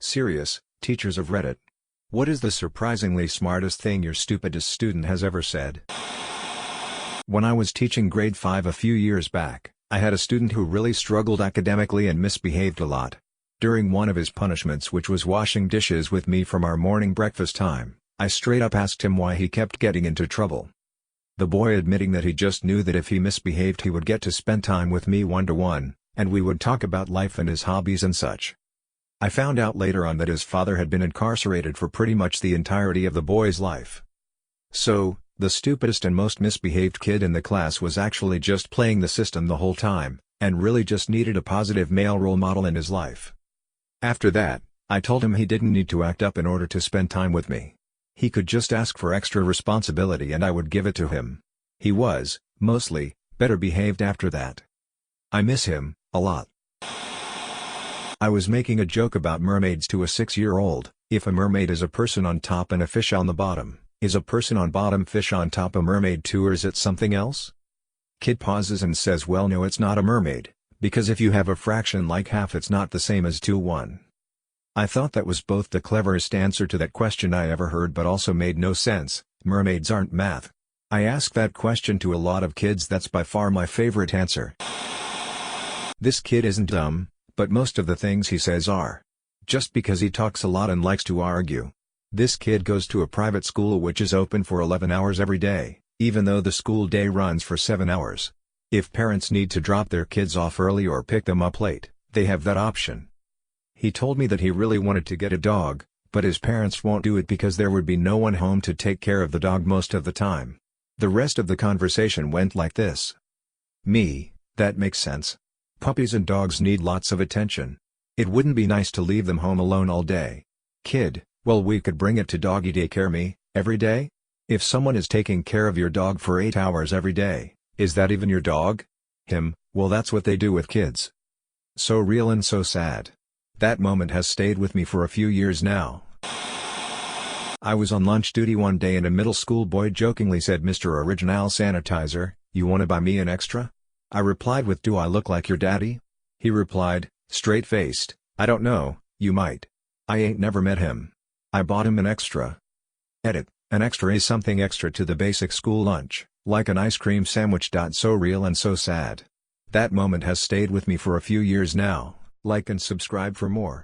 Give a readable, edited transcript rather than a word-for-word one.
Serious, teachers of Reddit. What is the surprisingly smartest thing your stupidest student has ever said? When I was teaching grade 5 a few years back, I had a student who really struggled academically and misbehaved a lot. During one of his punishments, which was washing dishes with me from our morning breakfast time, I straight up asked him why he kept getting into trouble. The boy admitting that he just knew that if he misbehaved he would get to spend time with me one-to-one, and we would talk about life and his hobbies and such. I found out later on that his father had been incarcerated for pretty much the entirety of the boy's life. So, the stupidest and most misbehaved kid in the class was actually just playing the system the whole time, and really just needed a positive male role model in his life. After that, I told him he didn't need to act up in order to spend time with me. He could just ask for extra responsibility and I would give it to him. He was, mostly, better behaved after that. I miss him, a lot. I was making a joke about mermaids to a 6-year-old. If a mermaid is a person on top and a fish on the bottom, is a person on bottom fish on top a mermaid too, or is it something else? Kid pauses and says, well no, it's not a mermaid, because if you have a fraction like half it's not the same as 2/1. I thought that was both the cleverest answer to that question I ever heard but also made no sense. Mermaids aren't math. I ask that question to a lot of kids. That's by far my favorite answer. This kid isn't dumb, but most of the things he says are. Just because he talks a lot and likes to argue. This kid goes to a private school which is open for 11 hours every day, even though the school day runs for 7 hours. If parents need to drop their kids off early or pick them up late, they have that option. He told me that he really wanted to get a dog, but his parents won't do it because there would be no one home to take care of the dog most of the time. The rest of the conversation went like this. Me, that makes sense. Puppies and dogs need lots of attention. It wouldn't be nice to leave them home alone all day. Kid, well we could bring it to doggy daycare me, every day? If someone is taking care of your dog for 8 hours every day, is that even your dog? Him, well that's what they do with kids. So real and so sad. That moment has stayed with me for a few years now. I was on lunch duty one day and a middle school boy jokingly said, Mr. Original Sanitizer, you wanna buy me an extra? I replied with, do I look like your daddy? He replied, straight-faced, I don't know, you might. I ain't never met him. I bought him an extra. Edit, an extra is something extra to the basic school lunch, like an ice cream sandwich. So real and so sad. That moment has stayed with me for a few years now. Like and subscribe for more.